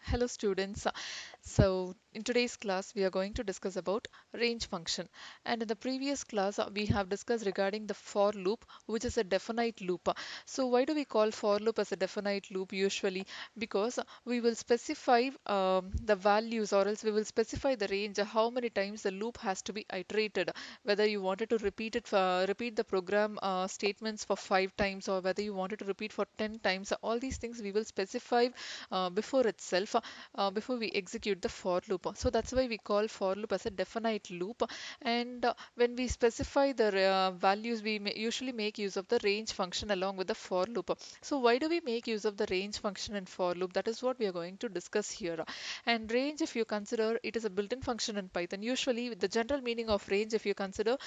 Hello students. So in today's class we are going to discuss about range function, and in the previous class we have discussed regarding the for loop, which is a definite loop. So why do we call for loop as a definite loop usually? Because we will specify the values, or else we will specify the range, how many times the loop has to be iterated, whether you wanted to repeat the program statements for 5 times, or whether you wanted to repeat for 10 times. All these things we will specify before itself, before we execute the for loop. So that's why we call for loop as a definite loop. And when we specify the values, we usually make use of the range function along with the for loop. So why do we make use of the range function and for loop? That is what we are going to discuss here. And range, if you consider, it is a built-in function in Python. Usually the general meaning of range, if you consider,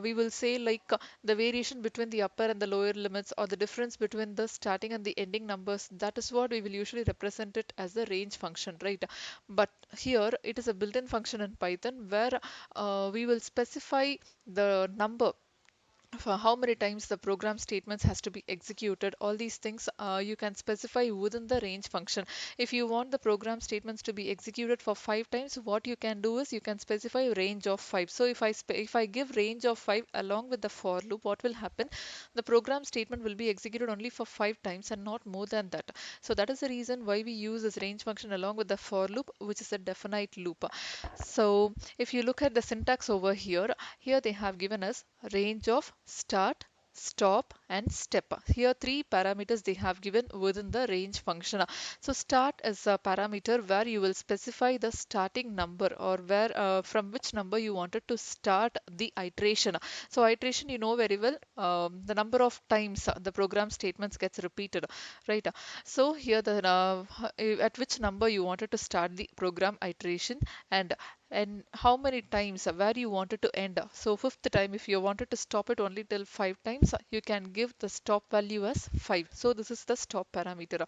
we will say like the variation between the upper and the lower limits, or the difference between the starting and the ending numbers. That is what we will usually represent it as the range function, right? But here it is a built-in function in Python where we will specify the number for how many times the program statements has to be executed. All these things you can specify within the range function. If you want the program statements to be executed for 5 times, what you can do is you can specify range of 5. So if I give range of 5 along with the for loop, what will happen? The program statement will be executed only for 5 times and not more than that. So that is the reason why we use this range function along with the for loop, which is a definite loop. So if you look at the syntax over here, here they have given us range of start, stop, and step. Here three parameters they have given within the range function. So start is a parameter where you will specify the starting number, or where from which number you wanted to start the iteration. So iteration, you know very well, the number of times the program statements gets repeated, right? So here the at which number you wanted to start the program iteration, and how many times where you wanted to end. So fifth time, if you wanted to stop it only till 5 times, you can give the stop value as 5. So this is the stop parameter.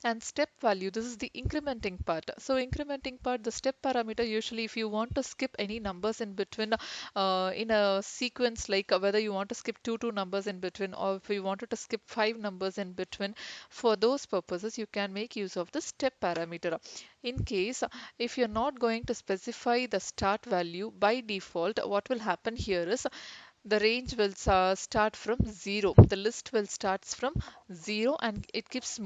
And step value, this is the incrementing part. So incrementing part, the step parameter, usually if you want to skip any numbers in between in a sequence, like whether you want to skip two numbers in between, or if you wanted to skip 5 numbers in between, for those purposes you can make use of the step parameter. In case if you're not going to specify the start value, by default what will happen here is the range will start from 0. The list will starts from 0, and it keeps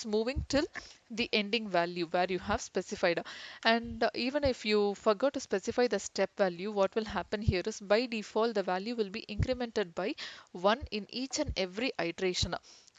moving till the ending value where you have specified. And even if you forgot to specify the step value, what will happen here is by default the value will be incremented by 1 in each and every iteration.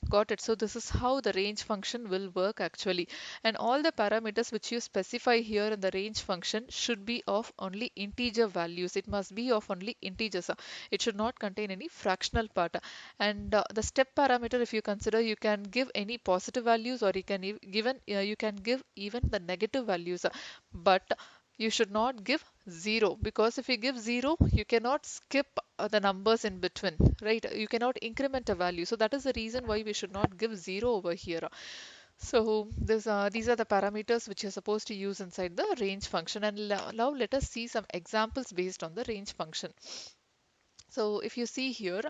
Got it. So this is how the range function will work actually. And all the parameters which you specify here in the range function should be of only integer values. It must be of only integers. It should not contain any fractional part. And the step parameter, if you consider, you can give any positive values, or you can you can give even the negative values. But you should not give 0, because if you give 0, you cannot skip the numbers in between, right? You cannot increment a value. So that is the reason why we should not give 0 over here. So these are the parameters which you're supposed to use inside the range function. And now let us see some examples based on the range function. So if you see here,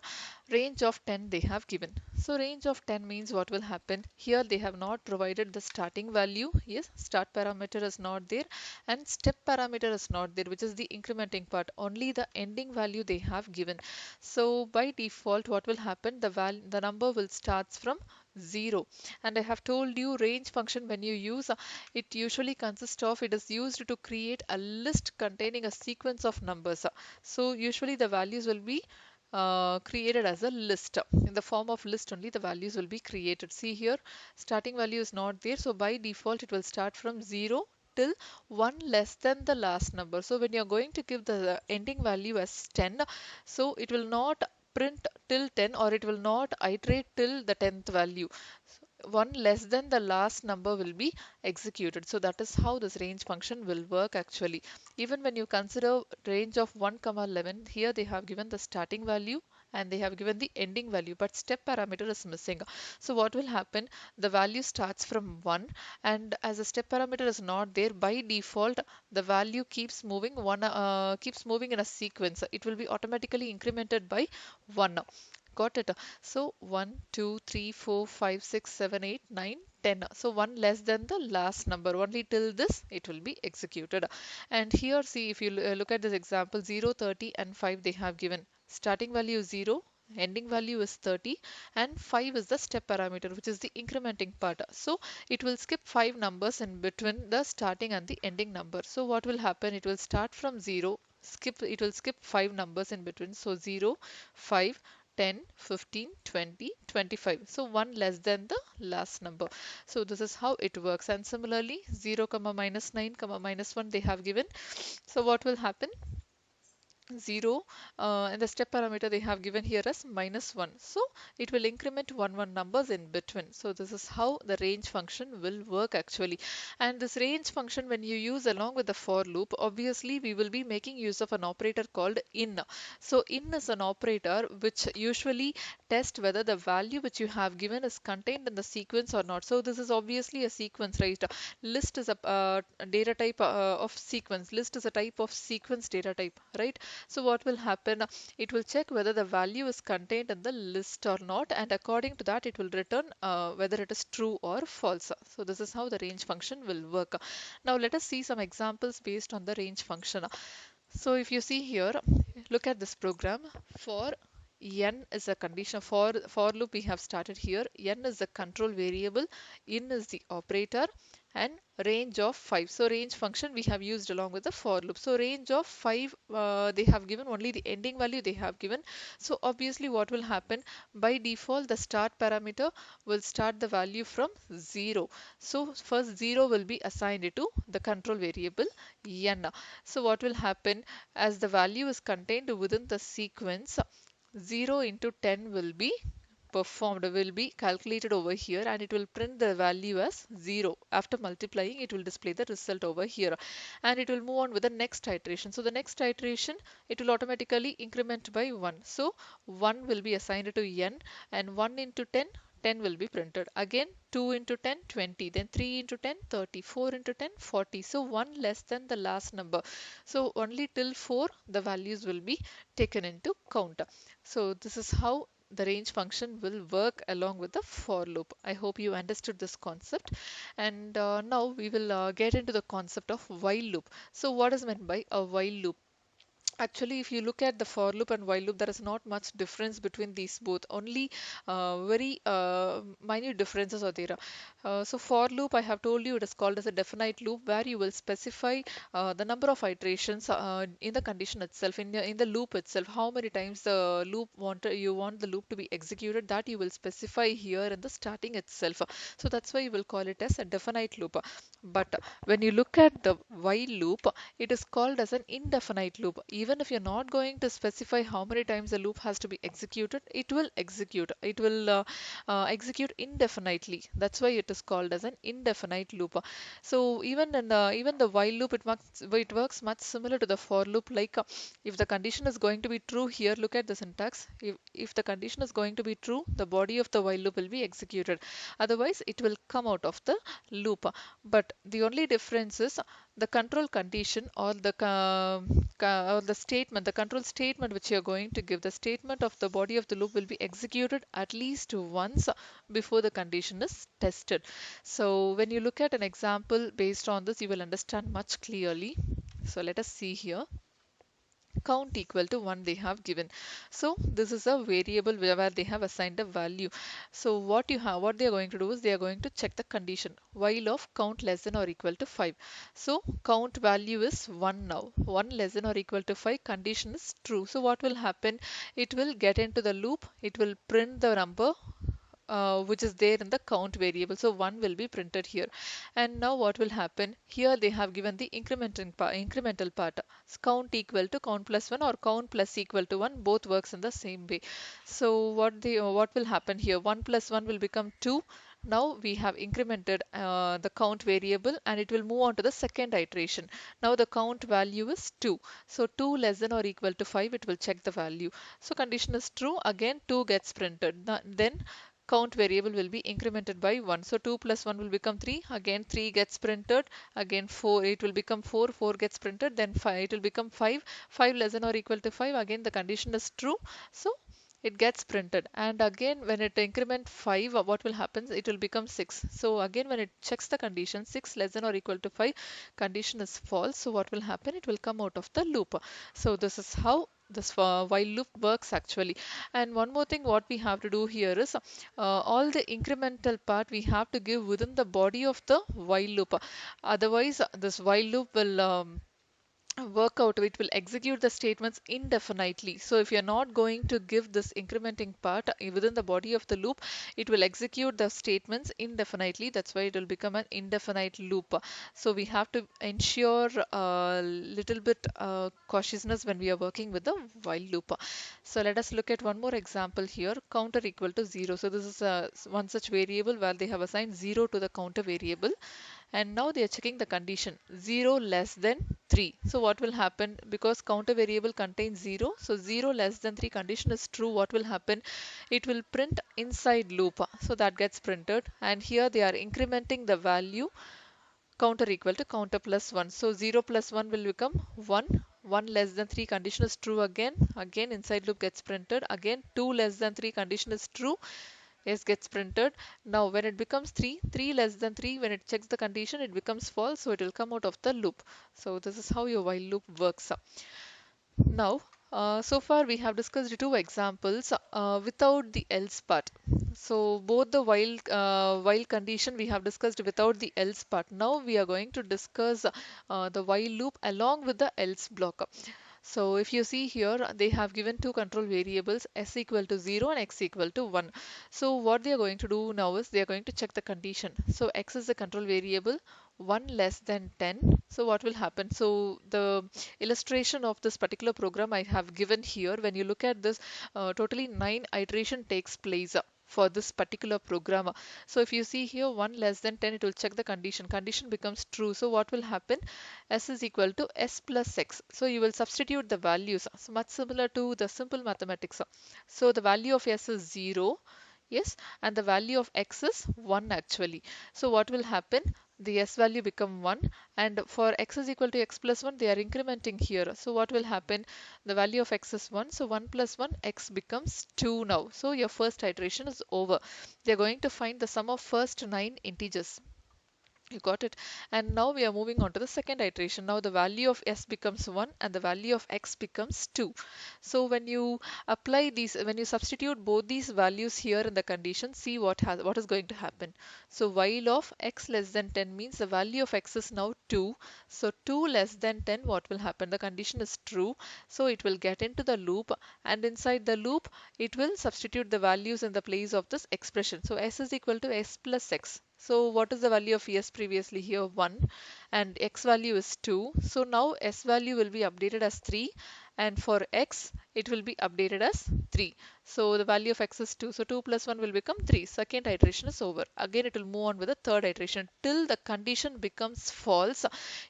range of 10 they have given. So range of 10 means what will happen? Here they have not provided the starting value. Yes, start parameter is not there, and step parameter is not there, which is the incrementing part. Only the ending value they have given. So by default, what will happen? The number will starts from 0. And I have told you range function, when you use it usually consists of, it is used to create a list containing a sequence of numbers. So usually the values will be created as a list. In the form of list only the values will be created. See here, starting value is not there. So by default it will start from 0 till 1 less than the last number. So when you're going to give the ending value as 10, so it will not print till 10, or it will not iterate till the 10th value. One less than the last number will be executed. So that is how this range function will work actually. Even when you consider range of 1 comma 11, here they have given the starting value and they have given the ending value, but step parameter is missing. So what will happen? The value starts from 1, and as a step parameter is not there, by default the value keeps moving in a sequence. It will be automatically incremented by 1. Got it? So 1, 2, 3, 4, 5, 6, 7, 8, 9, 10. So 1 less than the last number. Only till this it will be executed. And here see, if you look at this example, 0, 30 and 5 they have given. Starting value is 0, ending value is 30, and 5 is the step parameter, which is the incrementing part. So it will skip 5 numbers in between the starting and the ending number. So what will happen? It will start from 0, it will skip 5 numbers in between. So 0, 5, 10, 15, 20, 25. So 1 less than the last number. So this is how it works. And similarly, 0, comma minus 9, comma minus 1 they have given. So what will happen? 0 and the step parameter they have given here as minus 1. So it will increment 1 numbers in between. So this is how the range function will work actually. And this range function, when you use along with the for loop, obviously we will be making use of an operator called in. So in is an operator which usually test whether the value which you have given is contained in the sequence or not. So this is obviously a sequence, right? List is a data type of sequence. List is a type of sequence data type, right? So what will happen? It will check whether the value is contained in the list or not, and according to that, it will return whether it is true or false. So this is how the range function will work. Now let us see some examples based on the range function. So if you see here, look at this program. For n is a condition, for loop we have started here. N is the control variable, in is the operator, and range of 5. So range function we have used along with the for loop. So range of 5, they have given only the ending value they have given. So obviously what will happen? By default, the start parameter will start the value from 0. So first 0 will be assigned to the control variable n. So what will happen? As the value is contained within the sequence, 0 into 10 will be calculated over here, and it will print the value as 0. After multiplying, it will display the result over here, and it will move on with the next iteration. So the next iteration, it will automatically increment by 1. So 1 will be assigned to n, and 1 into 10, 10 will be printed. Again 2 into 10, 20. Then 3 into 10, 30. 4 into 10, 40. So 1 less than the last number. So only till 4 the values will be taken into count. So this is how the range function will work along with the for loop. I hope you understood this concept. And now we will get into the concept of while loop. So what is meant by a while loop? Actually, if you look at the for loop and while loop, there is not much difference between these both. Only very minute differences are there. So for loop, I have told you it is called as a definite loop, where you will specify the number of iterations in the condition itself, in the loop itself. How many times the you want the loop to be executed, that you will specify here in the starting itself. So that's why you will call it as a definite loop. But when you look at the while loop, it is called as an indefinite loop. Even if you're not going to specify how many times the loop has to be executed, it will execute. It will execute indefinitely. That's why it is called as an indefinite loop. So even the while loop, it works much similar to the for loop. Like if the condition is going to be true here, look at the syntax. If the condition is going to be true, the body of the while loop will be executed. Otherwise, it will come out of the loop. But the only difference is the control condition, or the statement, the control statement which you are going to give, the statement of the body of the loop will be executed at least once before the condition is tested. So when you look at an example based on this, you will understand much clearly. So let us see here. Count equal to 1 they have given. So this is a variable where they have assigned a value. So what they are going to do is they are going to check the condition while of count less than or equal to 5. So count value is 1 now. 1 less than or equal to 5, condition is true. So what will happen? It will get into the loop. It will print the number which is there in the count variable. So 1 will be printed here. And now what will happen? Here they have given the incremental part. Count equal to count plus 1, or count plus equal to 1. Both works in the same way. So what will happen here? 1 plus 1 will become 2. Now we have incremented the count variable, and it will move on to the second iteration. Now the count value is 2. So 2 less than or equal to 5, it will check the value. So condition is true. Again 2 gets printed. Then count variable will be incremented by 1. So 2 plus 1 will become 3. Again 3 gets printed. Again 4, it will become 4. 4 gets printed. Then 5, it will become 5. 5 less than or equal to 5. Again the condition is true. So it gets printed, and again when it increment 5, what will happen, it will become 6. So again when it checks the condition 6 less than or equal to 5, condition is false, so what will happen, it will come out of the loop. So this is how this while loop works actually. And one more thing what we have to do here is all the incremental part we have to give within the body of the while loop. Otherwise this while loop will work out, it will execute the statements indefinitely. So if you're not going to give this incrementing part within the body of the loop, it will execute the statements indefinitely. That's why it will become an indefinite loop. So we have to ensure a little bit cautiousness when we are working with the while loop. So let us look at one more example here, counter equal to 0. So this is one such variable where they have assigned 0 to the counter variable, and now they are checking the condition 0 less than 3. So what will happen, because counter variable contains 0, so 0 less than 3 condition is true, what will happen, it will print inside loop, so that gets printed. And here they are incrementing the value counter equal to counter plus 1, so 0 plus 1 will become 1. 1 less than 3 condition is true, again inside loop gets printed. Again 2 less than 3 condition is true, S gets printed. Now when it becomes 3, 3 less than 3, when it checks the condition, it becomes false, so it will come out of the loop. So this is how your while loop works. Now, so far we have discussed two examples without the else part. So both the while condition we have discussed without the else part. Now we are going to discuss the while loop along with the else block. So if you see here, they have given two control variables, s equal to 0 and x equal to 1. So what they are going to do now is they are going to check the condition. So x is the control variable, 1 less than 10. So what will happen? So the illustration of this particular program I have given here, when you look at this, totally 9 iteration takes place for this particular program. So if you see here 1 less than 10, it will check the condition. Condition becomes true. So what will happen? S is equal to S plus X. So you will substitute the values. So much similar to the simple mathematics. So the value of S is 0. Yes, and the value of X is 1 actually. So what will happen? The S value become 1, and for X is equal to X plus 1, they are incrementing here. So what will happen? The value of X is 1, so 1 plus 1, X becomes 2 now. So your first iteration is over. They're going to find the sum of first 9 integers. You got it. And now we are moving on to the second iteration. Now the value of s becomes 1 and the value of x becomes 2. So when you apply these, when you substitute both these values here in the condition, see what is going to happen. So while of x less than 10 means the value of x is now 2. So 2 less than 10, what will happen? The condition is true. So it will get into the loop, and inside the loop it will substitute the values in the place of this expression. So s is equal to s plus x. So what is the value of s previously here? 1, and x value is 2. So now s value will be updated as 3, and for x it will be updated as 3. So the value of x is 2. So 2 plus 1 will become 3. Second iteration is over. Again it will move on with the third iteration till the condition becomes false.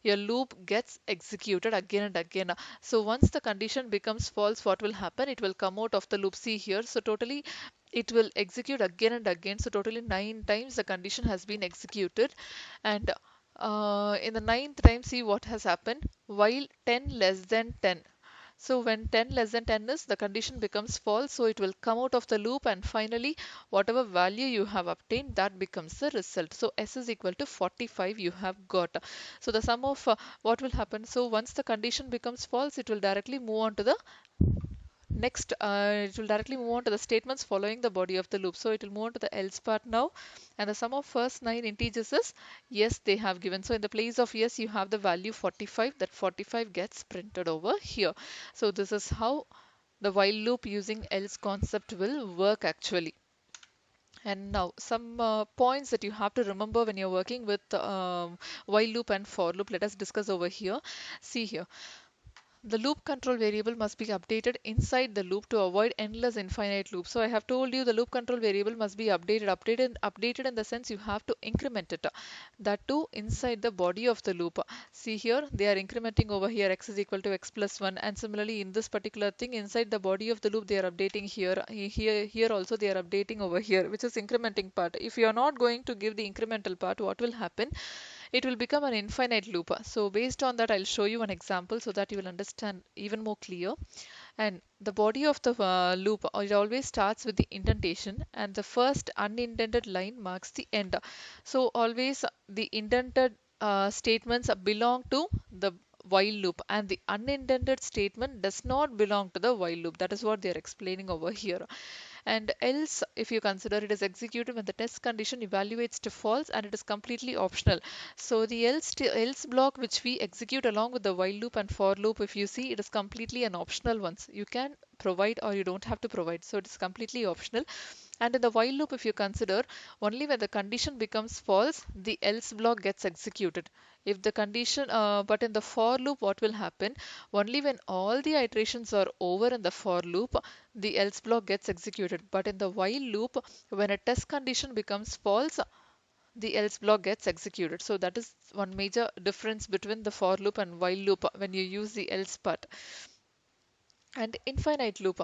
Your loop gets executed again and again. So once the condition becomes false, what will happen? It will come out of the loop. See here. So totally it will execute again and again. So totally 9 times the condition has been executed, and in the ninth time, see what has happened. While 10 less than 10, so when 10 less than 10 is, the condition becomes false, so it will come out of the loop, and finally whatever value you have obtained, that becomes the result. So s is equal to 45 you have got. So the sum of what will happen, so once the condition becomes false, it will directly move on to the next, it will directly move on to the statements following the body of the loop. So it will move on to the else part now, and the sum of first 9 integers is yes, they have given. So in the place of yes, you have the value 45. That 45 gets printed over here. So this is how the while loop using else concept will work actually. And now some points that you have to remember when you're working with while loop and for loop. Let us discuss over here. See here. The loop control variable must be updated inside the loop to avoid endless infinite loops. So I have told you the loop control variable must be updated in the sense you have to increment it. That too inside the body of the loop. See here, they are incrementing over here x is equal to x plus 1, and similarly in this particular thing inside the body of the loop they are updating here. Here also they are updating over here, which is incrementing part. If you are not going to give the incremental part, what will happen? It will become an infinite loop. So based on that, I'll show you an example so that you will understand even more clear. And the body of the loop, it always starts with the indentation, and the first unindented line marks the end. So always the indented statements belong to the while loop, and the unindented statement does not belong to the while loop. That is what they are explaining over here. And else, if you consider, it is executed when the test condition evaluates to false, and it is completely optional. So the else block which we execute along with the while loop and for loop, if you see, it is completely an optional ones. You can provide or you don't have to provide. So it is completely optional. And in the while loop, if you consider, only when the condition becomes false, the else block gets executed. If the condition, but in the for loop, what will happen? Only when all the iterations are over in the for loop, the else block gets executed. But in the while loop, when a test condition becomes false, the else block gets executed. So that is one major difference between the for loop and while loop when you use the else part. And infinite loop.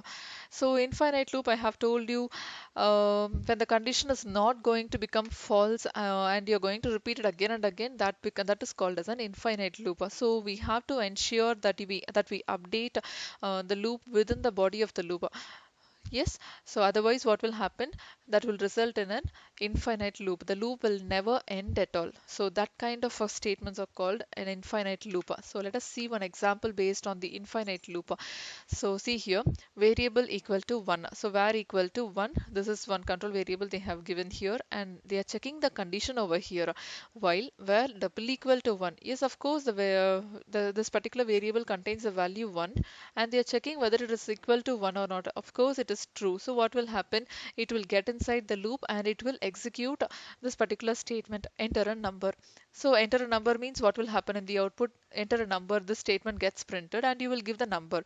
So infinite loop, I have told you, when the condition is not going to become false and you're going to repeat it again and again, that is called as an infinite loop. So we have to ensure that we update the loop within the body of the loop. Yes, so otherwise what will happen? That will result in an infinite loop. The loop will never end at all. So that kind of statements are called an infinite loop. So let us see one example based on the infinite loop. So see here, variable equal to 1. So var equal to 1, this is one control variable they have given here, and they are checking the condition over here. While var double equal to 1, yes, of course, this particular variable contains the value 1, and they are checking whether it is equal to 1 or not. Of course, it is true. So what will happen? It will get inside the loop and it will execute this particular statement, enter a number. So enter a number means what will happen in the output? Enter a number, this statement gets printed and you will give the number.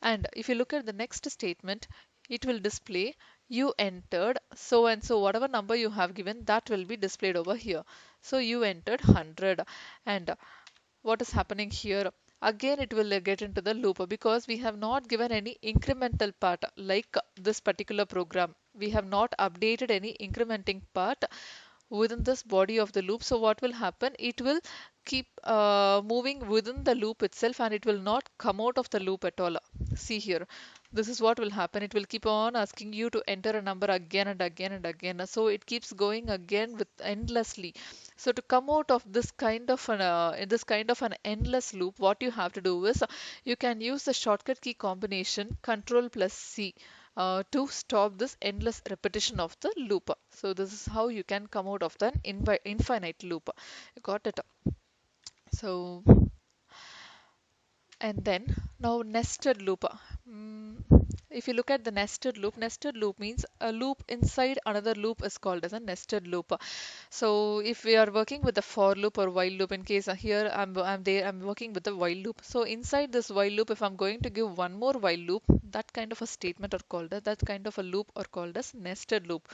And if you look at the next statement, it will display you entered so and so, whatever number you have given, that will be displayed over here. So you entered 100. And what is happening here? Again, it will get into the loop because we have not given any incremental part like this particular program. We have not updated any incrementing part within this body of the loop. So what will happen? It will keep moving within the loop itself and it will not come out of the loop at all. See here, this is what will happen. It will keep on asking you to enter a number again and again and again. So it keeps going again with endlessly. So to come out of this kind of an endless loop, what you have to do is you can use the shortcut key combination Control plus C to stop this endless repetition of the loop. So this is how you can come out of the infinite loop. You got it? So, and then now nested loop. Mm, if you look at the nested loop means a loop inside another loop is called as a nested loop. So if we are working with the for loop or while loop, in case here I'm working with the while loop. So inside this while loop, if I'm going to give one more while loop, that kind of a statement are called as that kind of a loop are called as nested loop.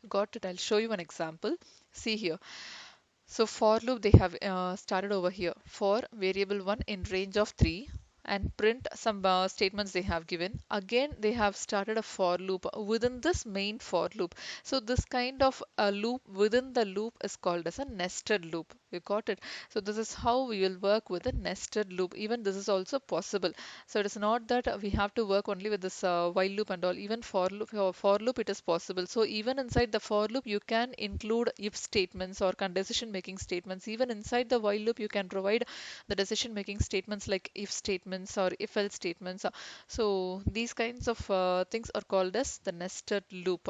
Got it? I'll show you an example. See here. So for loop they have started over here for variable 1 in range of 3 and print some statements they have given. Again they have started a for loop within this main for loop. So this kind of a loop within the loop is called as a nested loop. You got it? So this is how we will work with a nested loop. Even this is also possible. So it is not that we have to work only with this while loop and all. Even for loop it is possible. So even inside the for loop you can include if statements or decision making statements. Even inside the while loop you can provide the decision making statements like if statements or if else statements. So these kinds of things are called as the nested loop.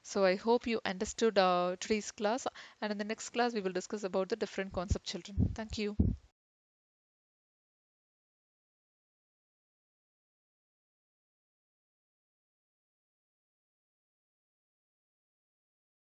So I hope you understood today's class, and in the next class we will discuss about the different concept children. Thank you.